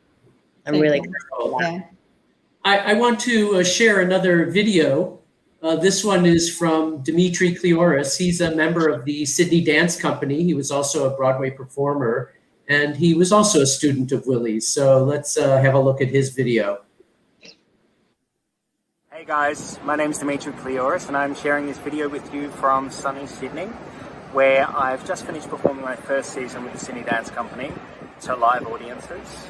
I'm really grateful. Yeah. I want to share another video. This one is from Dimitri Klioris. He's a member of the Sydney Dance Company. He was also a Broadway performer, and he was also a student of Willie's. So let's have a look at his video. Hey guys, my name's Dimitri Klioris and I'm sharing this video with you from sunny Sydney, where I've just finished performing my first season with the Sydney Dance Company to live audiences.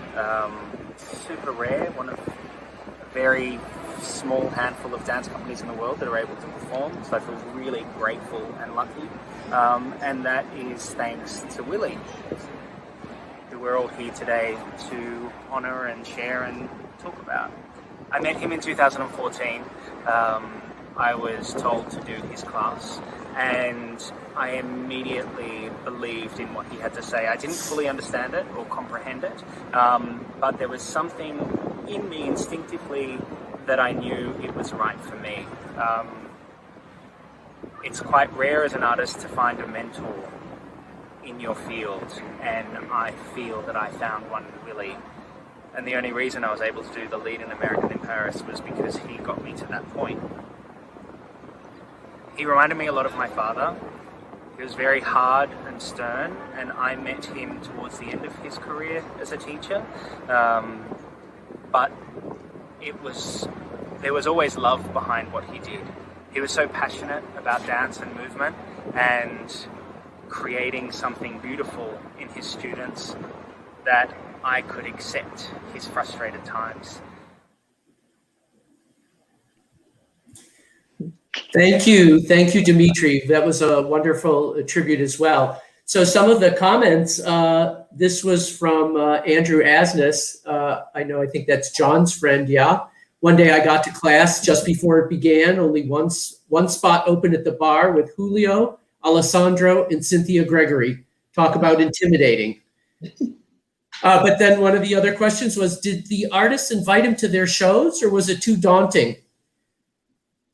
Super rare, one of a very small handful of dance companies in the world that are able to perform, so I feel really grateful and lucky. And that is thanks to Willie, who we're all here today to honour and share and talk about. I met him in 2014. I was told to do his class and I immediately believed in what he had to say. I didn't fully understand it or comprehend it, but there was something in me instinctively that I knew it was right for me. It's quite rare as an artist to find a mentor in your field, and I feel that I found one in Willie. And the only reason I was able to do the lead in American in Paris was because he got me to that point. He reminded me a lot of my father. He was very hard and stern, and I met him towards the end of his career as a teacher. But there was always love behind what he did. He was so passionate about dance and movement and creating something beautiful in his students that I could accept his frustrated times. Thank you, Dimitri. That was a wonderful tribute as well. So some of the comments, this was from Andrew Asness. I think that's John's friend, yeah. One day I got to class just before it began, only one spot open at the bar with Julio, Alessandro, and Cynthia Gregory. Talk about intimidating. But then one of the other questions was, did the artists invite him to their shows or was it too daunting?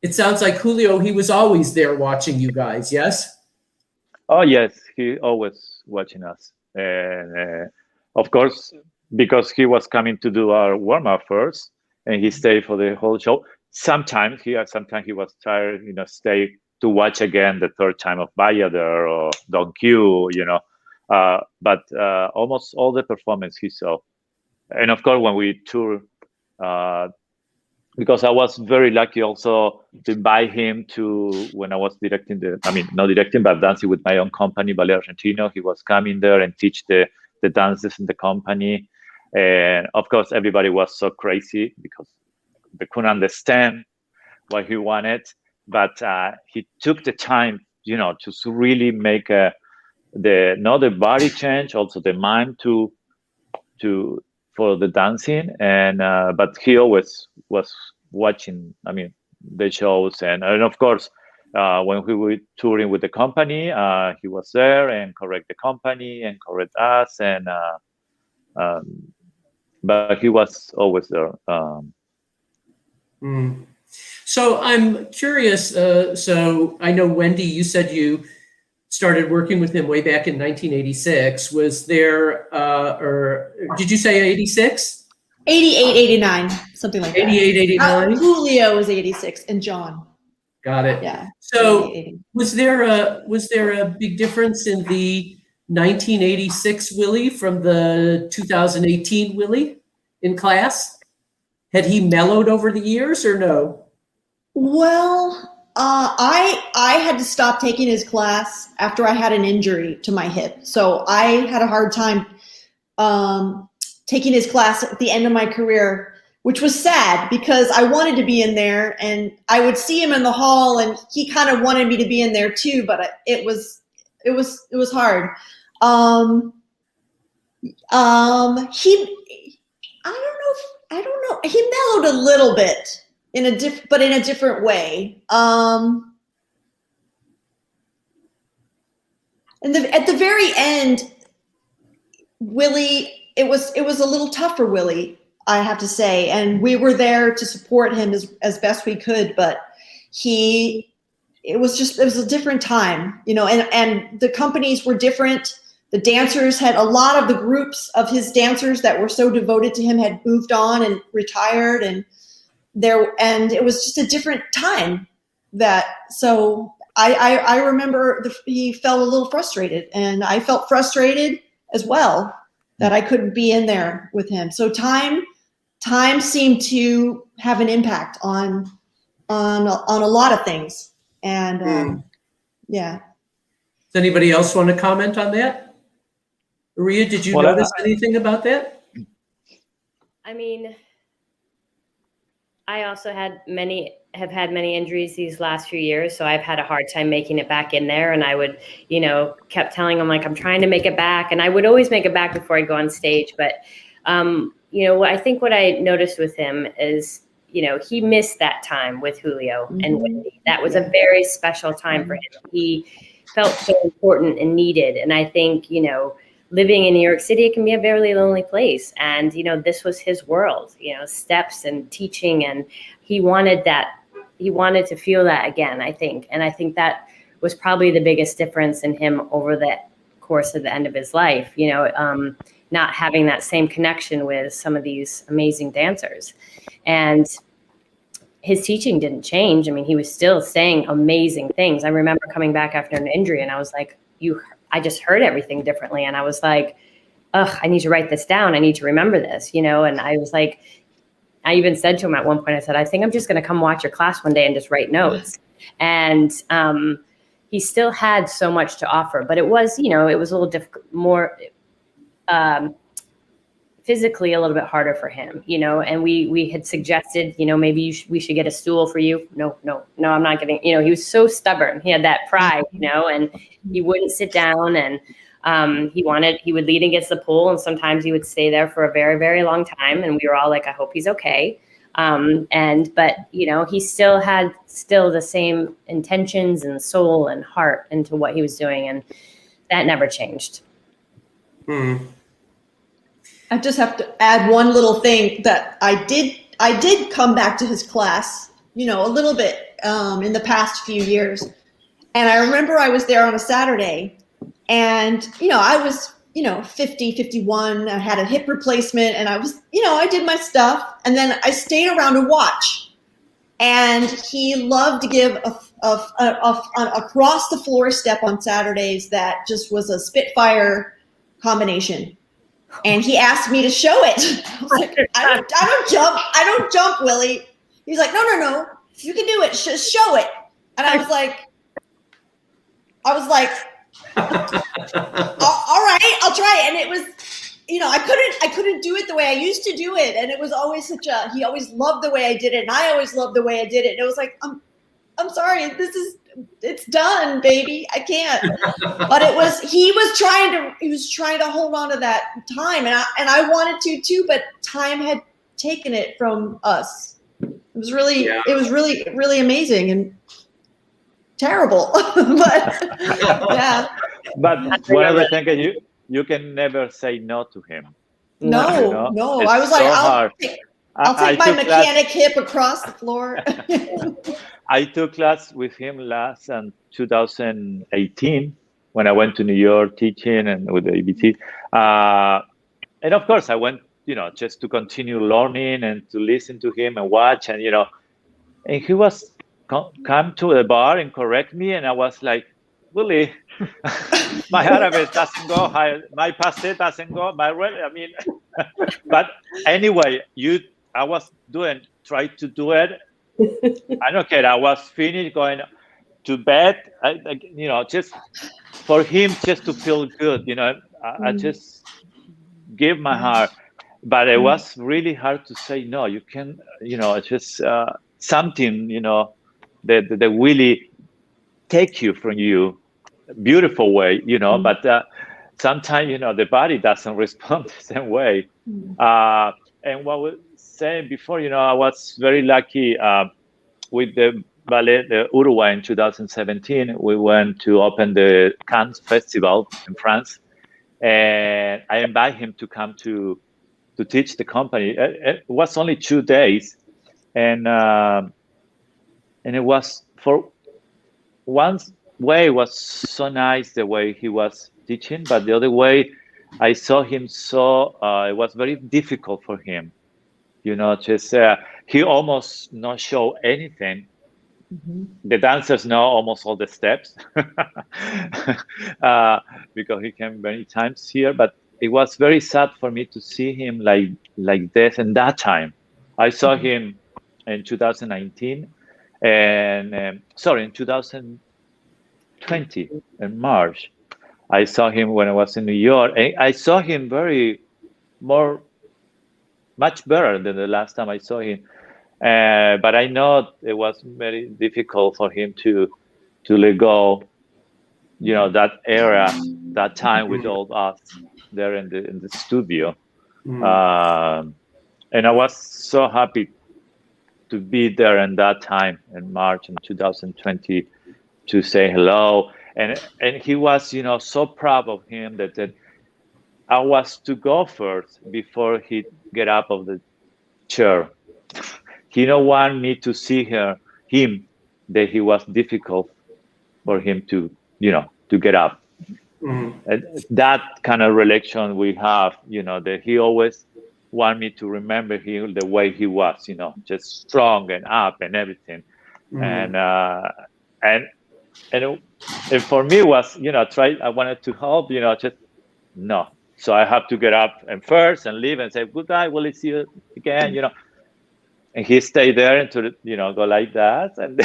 It sounds like Julio, he was always there watching you guys, yes? Oh, yes, he always watching us. And of course, because he was coming to do our warm-up first and he stayed for the whole show. Sometimes he was tired, stay to watch again the third time of Bayador or Don Q, but almost all the performance he saw. And of course, when we tour, because I was very lucky also to invite him to, when I was directing not directing, but dancing with my own company, Ballet Argentino. He was coming there and teach the dances in the company. And of course, everybody was so crazy because they couldn't understand what he wanted. But he took the time, to really make the body change, also the mind for the dancing. And but he always was watching, the shows. And of course, when we were touring with the company, he was there and correct the company and correct us. And but he was always there. So I'm curious. So I know, Wendy, you said you started working with him way back in 1986. Was there, or did you say 86? 88, 89, something like that. 88, 89? Julio was 86 and John. Got it. Yeah. So 80. was there a big difference in the 1986 Willie from the 2018 Willie in class? Had he mellowed over the years or no? Well, I had to stop taking his class after I had an injury to my hip. So I had a hard time taking his class at the end of my career, which was sad because I wanted to be in there and I would see him in the hall and he kind of wanted me to be in there too, but it was hard. I don't know. He mellowed a little bit but in a different way. And at the very end, Willie, it was a little tough for Willie, I have to say, and we were there to support him as best we could, but it was a different time, and the companies were different. The dancers a lot of the groups of his dancers that were so devoted to him had moved on and retired, and it was just a different time so I remember he felt a little frustrated, and I felt frustrated as well that I couldn't be in there with him. So time seemed to have an impact on a lot of things. And yeah. Does anybody else want to comment on that? Maria, did you notice anything about that? I mean, I also have had many injuries these last few years, so I've had a hard time making it back in there. And I would, kept telling him, like, I'm trying to make it back. And I would always make it back before I go on stage. But, I think what I noticed with him is, he missed that time with Julio and Wendy. That was a very special time for him. He felt so important and needed. And I think, living in New York City, it can be a very lonely place. And, this was his world, steps and teaching. And he wanted that. He wanted to feel that again, I think. And I think that was probably the biggest difference in him over the course of the end of his life, not having that same connection with some of these amazing dancers. And his teaching didn't change. I mean, he was still saying amazing things. I remember coming back after an injury and I was like, I just heard everything differently. And I was like, I need to write this down. I need to remember this, and I was like, I even said to him at one point, I said, I think I'm just going to come watch your class one day and just write notes. And he still had so much to offer, but it was, it was a little more physically a little bit harder for him, and we had suggested, maybe we should get a stool for you. No, I'm not getting, he was so stubborn. He had that pride, and he wouldn't sit down, and he would lead against the pole, and sometimes he would stay there for a very, very long time. And we were all like, I hope he's okay. But he still had the same intentions and soul and heart into what he was doing. And that never changed. I just have to add one little thing that I did come back to his class, a little bit in the past few years. And I remember I was there on a Saturday and, I was, 50, 51, I had a hip replacement and I was, I did my stuff and then I stayed around to watch. And he loved to give an across the floor step on Saturdays that just was a Spitfire combination. And he asked me to show it. I was like, I don't jump, Willie. He's like, no, you can do it. Just show it. And I was like, all right, I'll try it. And it was, I couldn't do it the way I used to do it. And it was always he always loved the way I did it. And I always loved the way I did it. And it was like, I'm sorry, it's done, baby. I can't. But he was trying to hold on to that time. And I wanted to too, but time had taken it from us. It was really, really amazing and terrible. But yeah. But one of the things you can never say no to him. No. I was like, I'll take my mechanic hip across the floor. I took class with him last in 2018 when I went to New York teaching and with the ABT. And of course I went, just to continue learning and to listen to him and watch and, and he was come to the bar and correct me, and I was like, Willie, my Arabic doesn't go, my passe doesn't go, but anyway, I was try to do it. I don't care. I was finished going to bed. Just for him, just to feel good. I just give my heart, but it was really hard to say no. You can, just something, that really take you from you, beautiful way, But sometimes, the body doesn't respond the same way. And what we saying before, I was very lucky with the Ballet of Uruguay in 2017. We went to open the Cannes Festival in France, and I invited him to come to teach the company. It was only 2 days, and it was for one way it was so nice the way he was teaching, but the other way I saw him it was very difficult for him. Just he almost not show anything. The dancers know almost all the steps because he came many times here. But it was very sad for me to see him like this. And that time, I saw him in 2019, and in 2020 in March. I saw him when I was in New York. And I saw him much better than the last time I saw him. But I know it was very difficult for him to let go, that era, that time with all us there in the studio. And I was so happy to be there in that time in March in 2020 to say hello. And he was, so proud of him that I was to go first before he get up of the chair. He don't want me to see him that he was difficult for him to get up. And that kind of relation we have, that he always want me to remember him the way he was, just strong and up and everything. And for me was, I wanted to help, just no. So I have to get up and first and leave and say, goodbye, will I see you again, And he stayed there until, go like that. And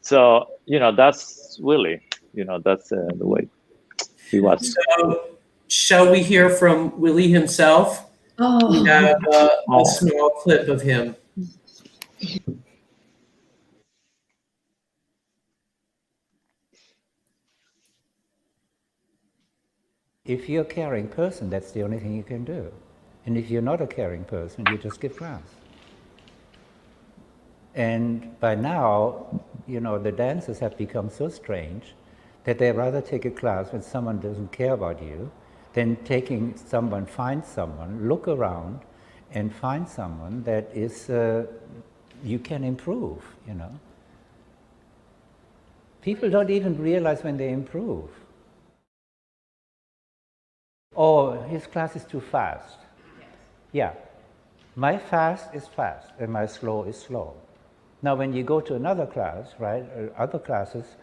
so, that's Willie, that's the way he was. So shall we hear from Willie himself? We have a small clip of him. If you're a caring person, that's the only thing you can do. And if you're not a caring person, you just give class. And by now, the dancers have become so strange that they rather take a class when someone doesn't care about you than find someone, look around and find someone that is, you can improve, People don't even realize when they improve. Oh, his class is too fast. Yeah, my fast is fast and my slow is slow. Now, when you go to another class, right, or other classes,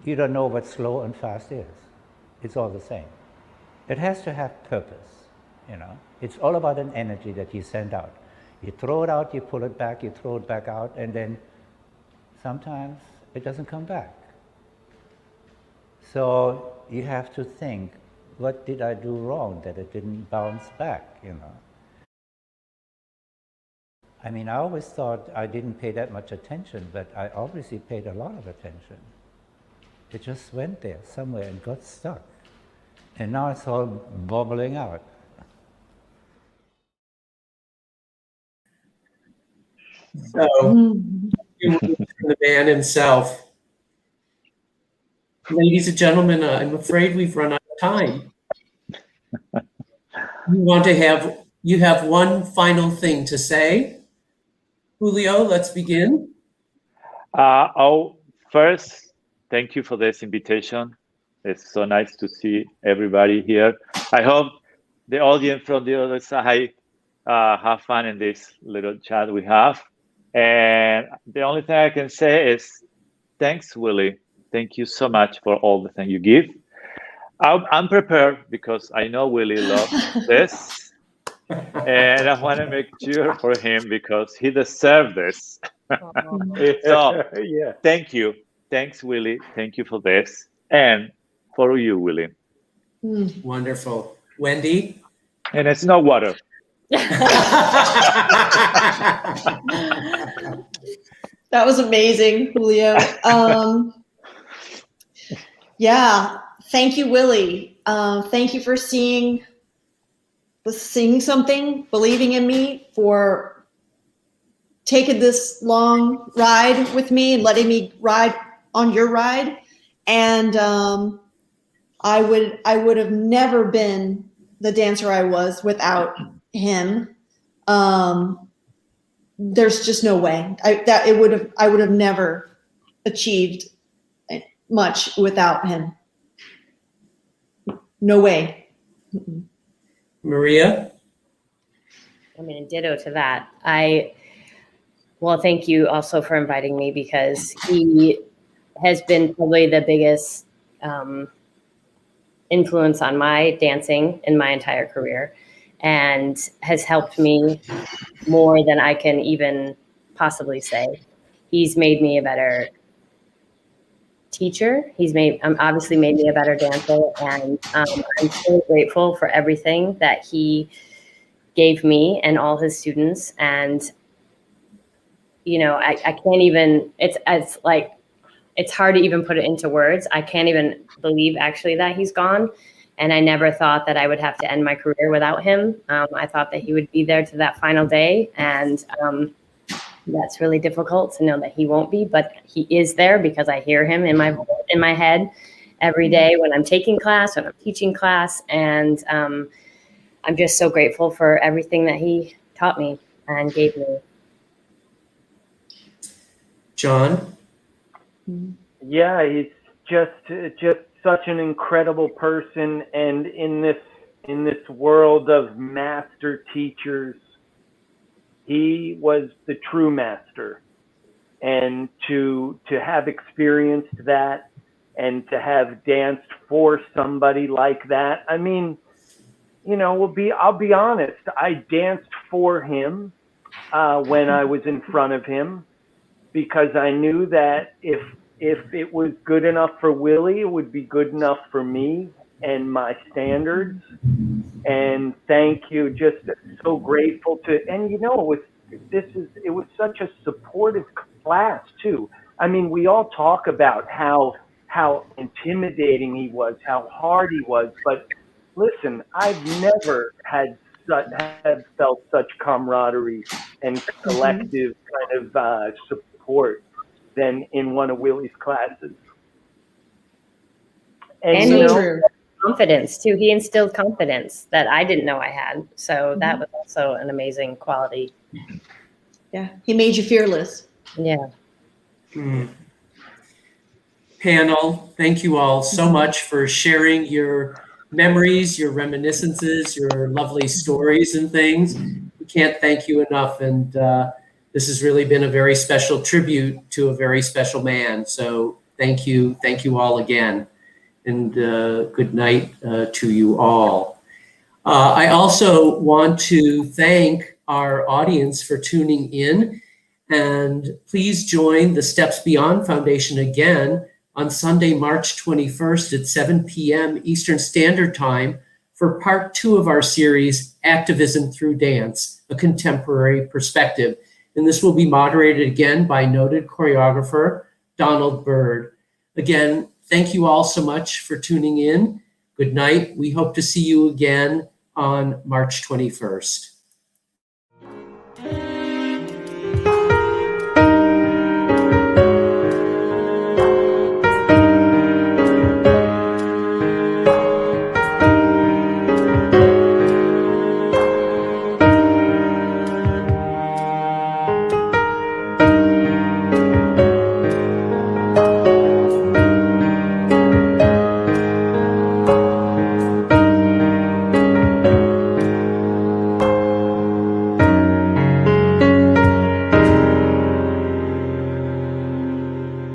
you don't know what slow and fast is. It's all the same. It has to have purpose, It's all about an energy that you send out. You throw it out, you pull it back, you throw it back out, and then sometimes it doesn't come back. So you have to think, what did I do wrong that it didn't bounce back, I always thought I didn't pay that much attention, but I obviously paid a lot of attention. It just went there somewhere and got stuck. And now it's all bubbling out. So, the man himself. Ladies and gentlemen, I'm afraid we've run out of time. You have one final thing to say. Julio, let's begin. First, thank you for this invitation. It's so nice to see everybody here. I hope the audience from the other side have fun in this little chat we have. And the only thing I can say is thanks, Willie. Thank you so much for all the thing you give. I'm prepared because I know Willie loves this. And I want to make sure for him because he deserves this. So Yeah. thank you. Thanks, Willie. Thank you for this. And for you, Willie. Wonderful. Wendy? And it's no water. That was amazing, Julio. Yeah, thank you, Willie. Thank you for seeing something, believing in me, for taking this long ride with me and letting me ride on your ride. And I would have never been the dancer I was without him. There's just no way I would have never achieved much without him. No way. Maria? I mean, ditto to that. Well, thank you also for inviting me, because he has been probably the biggest influence on my dancing in my entire career, and has helped me more than I can even possibly say. He's made me a better teacher. He's obviously made me a better dancer, and I'm so grateful for everything that he gave me and all his students. And you know, I can't even. It's like, it's hard to even put it into words. I can't even believe actually that he's gone. And I never thought that I would have to end my career without him. I thought that he would be there to that final day. And that's really difficult to know that he won't be, but he is there because I hear him in my head every day when I'm taking class, when I'm teaching class. And I'm just so grateful for everything that he taught me and gave me. John? Yeah, he's just such an incredible person, and in this world of master teachers, he was the true master. And to have experienced that, and to have danced for somebody like that, I mean, you know, I'll be honest, I danced for him when I was in front of him, because I knew that if it was good enough for Willie, it would be good enough for me and my standards. And thank you, just so grateful and you know, it was such a supportive class too. I mean, we all talk about how intimidating he was, how hard he was, but listen, I've never had felt such camaraderie and collective kind of support than in one of Willie's classes. And you know, confidence too. He instilled confidence that I didn't know I had. So that was also an amazing quality. Yeah, he made you fearless. Yeah. Panel, thank you all so much for sharing your memories, your reminiscences, your lovely stories and things. We can't thank you enough. And this has really been a very special tribute to a very special man. So thank you all again. And good night to you all. I also want to thank our audience for tuning in. And please join the Steps Beyond Foundation again on Sunday, March 21st at 7 p.m. Eastern Standard Time for part 2 of our series, Activism Through Dance, A Contemporary Perspective. And this will be moderated again by noted choreographer Donald Bird. Again, thank you all so much for tuning in. Good night. We hope to see you again on March 21st.